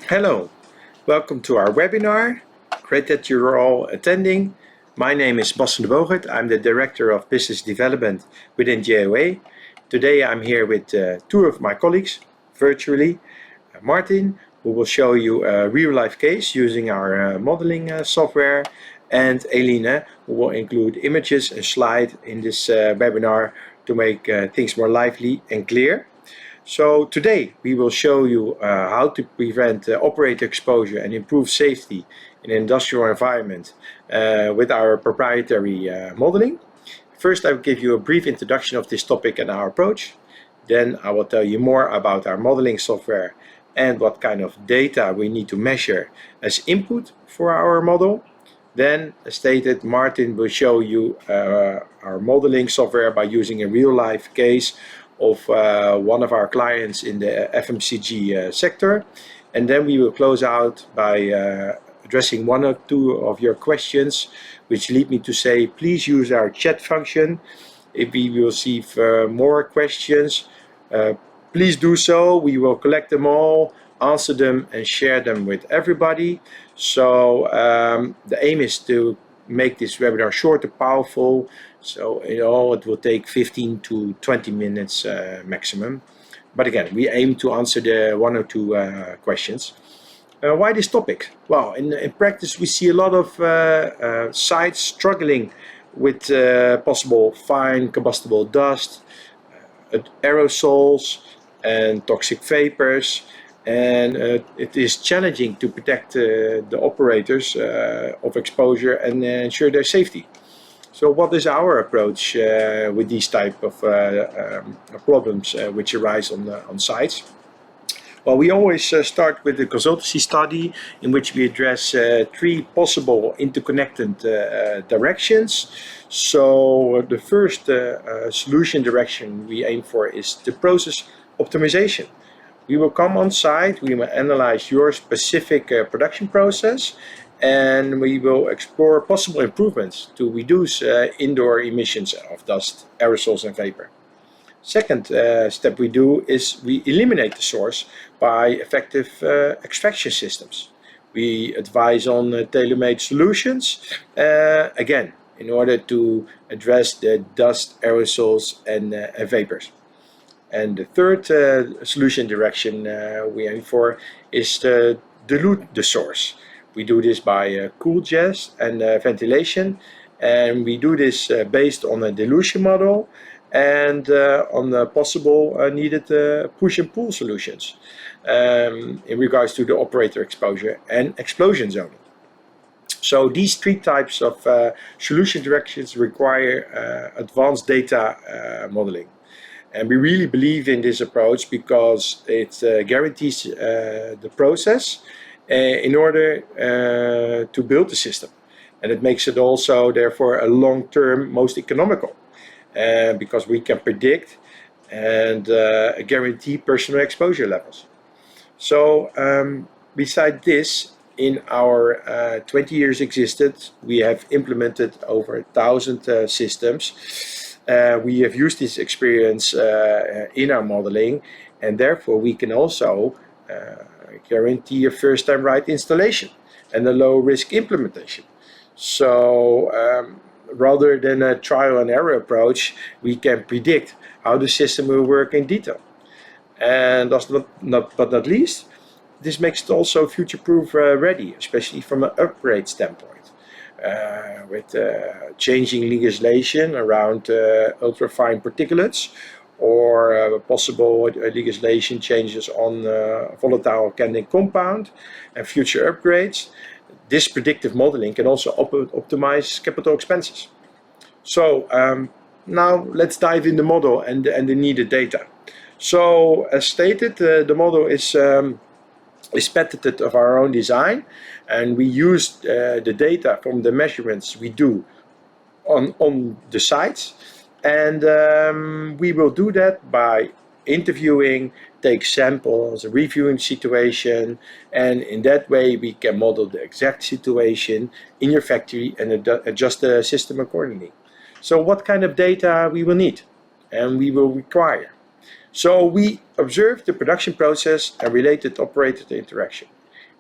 Hello, welcome to our webinar. Great that you're all attending. My name is Bas van de Bogert. I'm the Director of Business Development within JOA. Today I'm here with two of my colleagues virtually. Martin, who will show you a real-life case using our modeling software, and Eline, who will include images and slides in this webinar to make things more lively and clear. So today we will show you how to prevent operator exposure and improve safety in an industrial environment with our proprietary modeling. First, I will give you a brief introduction of this topic and our approach. Then I will tell you more about our modeling software and what kind of data we need to measure as input for our model. Then, as stated, Martin will show you our modeling software by using a real-life case of one of our clients in the FMCG sector. And then we will close out by addressing one or two of your questions, which lead me to say, please use our chat function. If we will receive more questions, please do so. We will collect them all, answer them, and share them with everybody. So the aim is to make this webinar short and powerful. So it will take 15 to 20 minutes maximum. But again, we aim to answer the one or two questions. Why this topic? Well, in practice, we see a lot of sites struggling with possible fine combustible dust, aerosols, and toxic vapors. And it is challenging to protect the operators of exposure and ensure their safety. So what is our approach with these type of problems which arise on sites? Well, we always start with a consultancy study in which we address three possible interconnected directions. So the first solution direction we aim for is the process optimization. We will come on site, we will analyze your specific production process, and we will explore possible improvements to reduce indoor emissions of dust, aerosols and vapor. Second step we do is we eliminate the source by effective extraction systems. We advise on tailor-made solutions, again, in order to address the dust, aerosols and vapors. And the third solution direction we aim for is to dilute the source. We do this by cool gas and ventilation, and we do this based on a dilution model and on the possible needed push and pull solutions in regards to the operator exposure and explosion zoning. So these three types of solution directions require advanced data modeling. And we really believe in this approach because it guarantees the process in order to build the system. And it makes it also, therefore, a long-term most economical because we can predict and guarantee personal exposure levels. So beside this, in our 20 years existence, we have implemented over 1,000 systems. We have used this experience in our modeling, and therefore we can also guarantee a first-time right installation and a low-risk implementation. So rather than a trial and error approach, we can predict how the system will work in detail. And last but not least, this makes it also future-proof ready, especially from an upgrade standpoint. With changing legislation around ultrafine particulates or possible legislation changes on volatile organic compound and future upgrades. This predictive modeling can also optimize capital expenses. So now let's dive in the model and the needed data. So as stated, the model is patented of our own design, and we use the data from the measurements we do on the sites, and we will do that by interviewing, take samples, reviewing situation, and in that way we can model the exact situation in your factory and adjust the system accordingly. So what kind of data we will need and we will require? So we observe the production process and related operator interaction.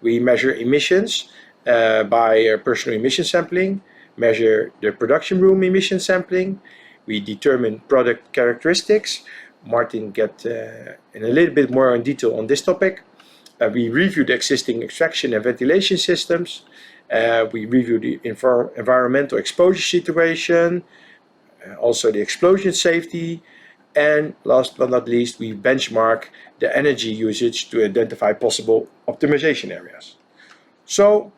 We measure emissions by personal emission sampling, measure the production room emission sampling. We determine product characteristics. Martin get in a little bit more in detail on this topic. We review the existing extraction and ventilation systems. We review the environmental exposure situation, also the explosion safety, and last but not least, we benchmark the energy usage to identify possible optimization areas. So,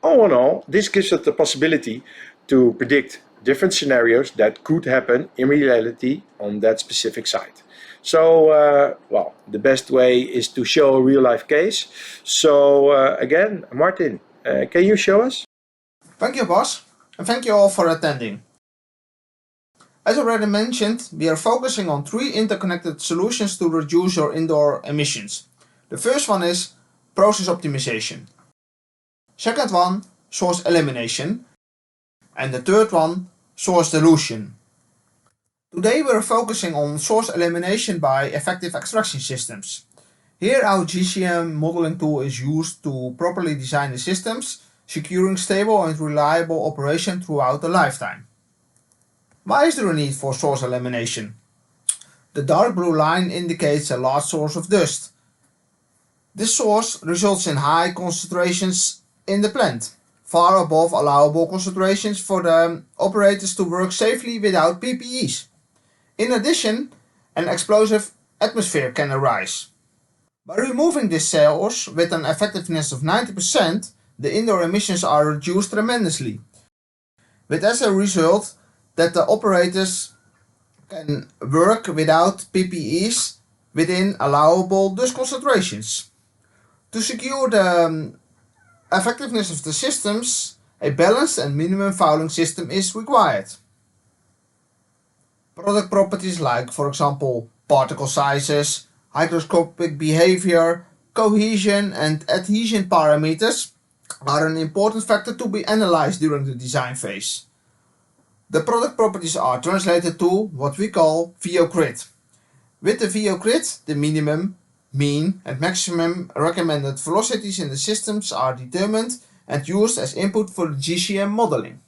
all in all, this gives us the possibility to predict different scenarios that could happen in reality on that specific site. So, well, the best way is to show a real-life case. So, again, Martin, can you show us? Thank you, boss, and thank you all for attending. As already mentioned, we are focusing on 3 interconnected solutions to reduce your indoor emissions. The first one is process optimization. Second one, source elimination. And the third one, source dilution. Today we are focusing on source elimination by effective extraction systems. Here our GCM modeling tool is used to properly design the systems, securing stable and reliable operation throughout the lifetime. Why is there a need for source elimination? The dark blue line indicates a large source of dust. This source results in high concentrations in the plant, far above allowable concentrations for the operators to work safely without PPEs. In addition, an explosive atmosphere can arise. By removing this source with an effectiveness of 90%, the indoor emissions are reduced tremendously, with as a result that the operators can work without PPEs within allowable dust concentrations. To secure the effectiveness of the systems, a balanced and minimum fouling system is required. Product properties like, for example, particle sizes, hygroscopic behavior, cohesion and adhesion parameters are an important factor to be analyzed during the design phase. The product properties are translated to what we call VO grid. With the VO grid, the minimum, mean and maximum recommended velocities in the systems are determined and used as input for the GCM modeling.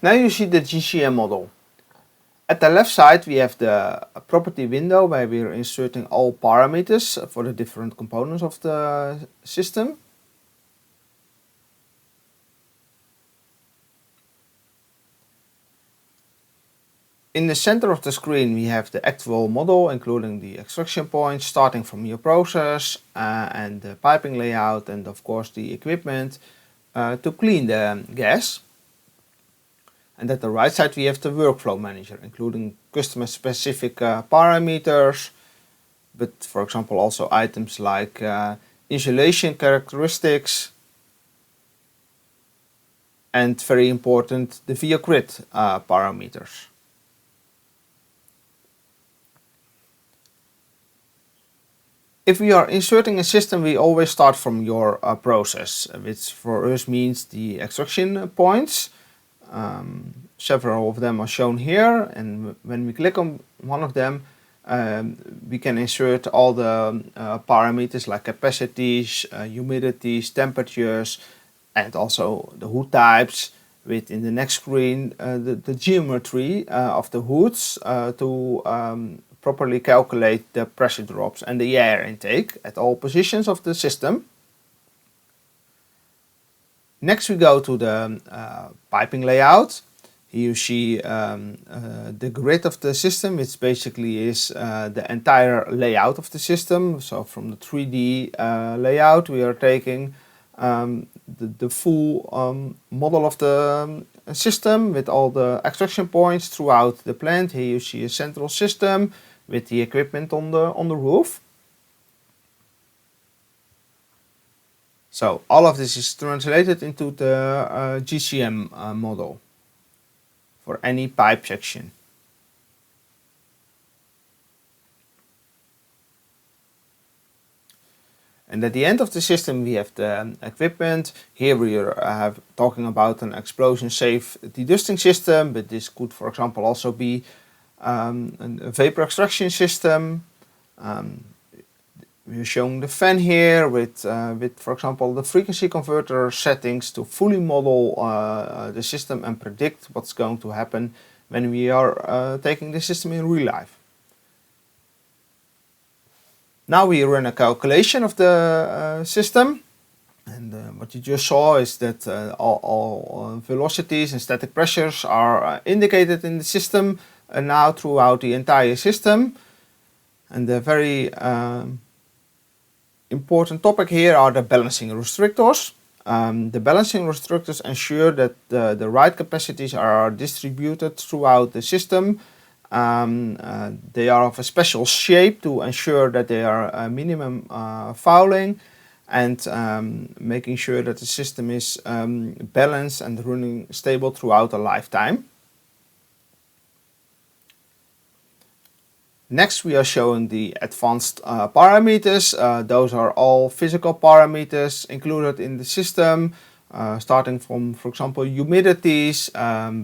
Now you see the GCM model. At the left side we have the property window where we are inserting all parameters for the different components of the system. In the center of the screen we have the actual model, including the extraction points starting from your process and the piping layout and of course the equipment to clean the gas. And at the right side we have the workflow manager, including customer specific parameters, but for example also items like insulation characteristics and, very important, the VO grid parameters. If we are inserting a system, we always start from your process, which for us means the extraction points. Several of them are shown here, and when we click on one of them, we can insert all the parameters like capacities, humidities, temperatures, and also the hood types, with in the next screen the geometry of the hoods to properly calculate the pressure drops and the air intake at all positions of the system. Next we go to the piping layout. Here you see the grid of the system, which basically is the entire layout of the system. So from the 3D layout we are taking the full model of the system with all the extraction points throughout the plant. Here you see a central system with the equipment on the roof. So all of this is translated into the GCM model for any pipe section. And at the end of the system we have the equipment. Here we are talking about an explosion safe dedusting system, but this could for example also be a vapor extraction system, We're showing the fan here with, for example, the frequency converter settings to fully model the system and predict what's going to happen when we are taking the system in real life. Now we run a calculation of the system, and what you just saw is that all velocities and static pressures are indicated in the system now throughout the entire system. And the very important topic here are the balancing restrictors. The balancing restrictors ensure that the right capacities are distributed throughout the system. They are of a special shape to ensure that they are minimum fouling and making sure that the system is balanced and running stable throughout the lifetime. Next, we are showing the advanced parameters. Those are all physical parameters included in the system, starting from, for example, humidities,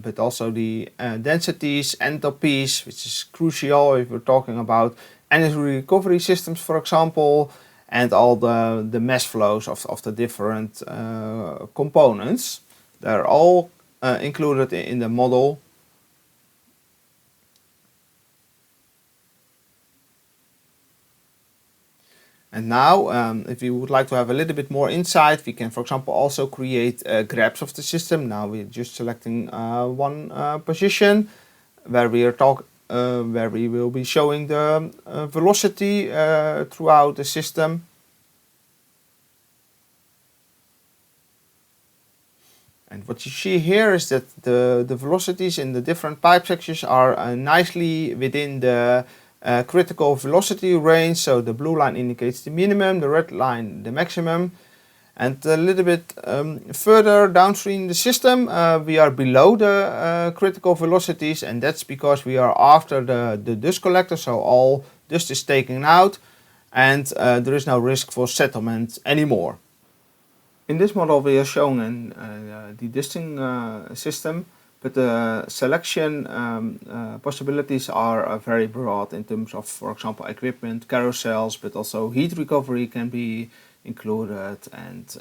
but also the densities, enthalpies, which is crucial if we're talking about energy recovery systems, for example, and all the mass flows of the different components. They're all included in the model. And now, if you would like to have a little bit more insight, we can, for example, also create grabs of the system. Now we're just selecting one position where we will be showing the velocity throughout the system. And what you see here is that the velocities in the different pipe sections are nicely within the critical velocity range. So the blue line indicates the minimum, the red line the maximum, and a little bit further downstream the system we are below the critical velocities, and that's because we are after the dust collector, so all dust is taken out and there is no risk for settlement anymore. In this model we are showing a dedusting system, but the selection possibilities are very broad in terms of, for example, equipment, carousels, but also heat recovery can be included, and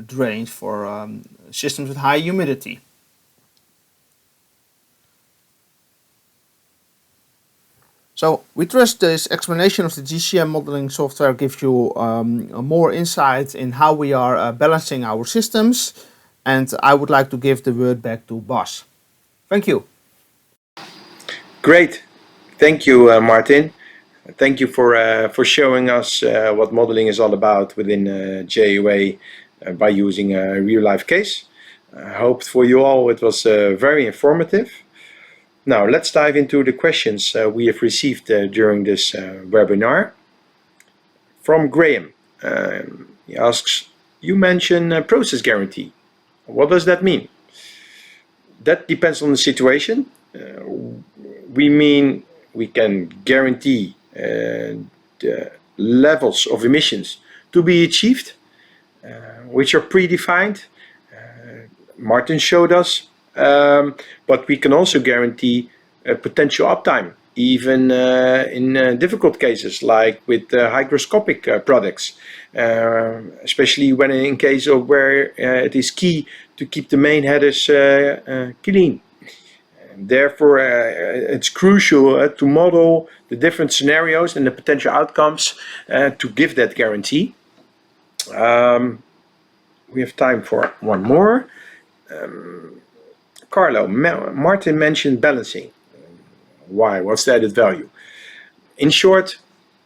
drains for systems with high humidity. So we trust this explanation of the GCM modeling software gives you more insight in how we are balancing our systems. And I would like to give the word back to Bas. Thank you. Great. Thank you, Martin. Thank you for showing us what modeling is all about within JOA by using a real-life case. I hope for you all it was very informative. Now let's dive into the questions we have received during this webinar. From Graham, he asks, you mentioned process guarantee. What does that mean? That depends on the situation. We mean we can guarantee the levels of emissions to be achieved, which are predefined. Martin showed us, but we can also guarantee potential uptime, even in difficult cases like with hygroscopic products, especially when in case of where it is key to keep the main headers clean. Therefore, it's crucial to model the different scenarios and the potential outcomes to give that guarantee. We have time for one more. Carlo, Martin mentioned balancing. Why? What's the added value? In short,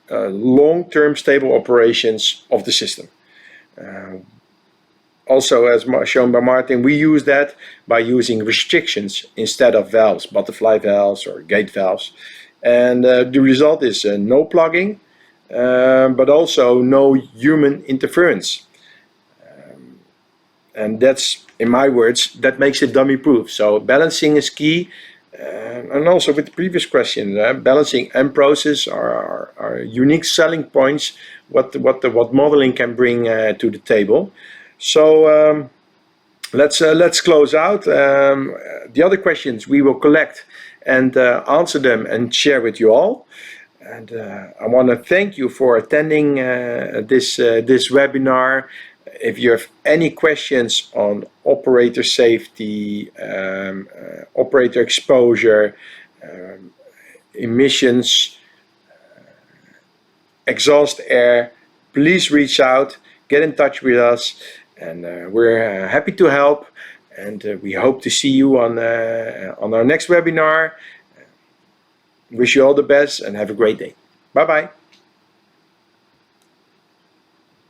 long-term stable operations of the system. Also, as shown by Martin, we use that by using restrictions instead of valves, butterfly valves or gate valves. And the result is no plugging, but also no human interference. And that's, in my words, that makes it dummy-proof. So balancing is key. And also with the previous question, balancing and process are unique selling points what modeling can bring to the table. So let's close out. The other questions we will collect and answer them and share with you all. And I want to thank you for attending this webinar. If you have any questions on operator safety, operator exposure, emissions, exhaust air, please reach out, get in touch with us, and we're happy to help. And we hope to see you on our next webinar. Wish you all the best and have a great day. Bye bye.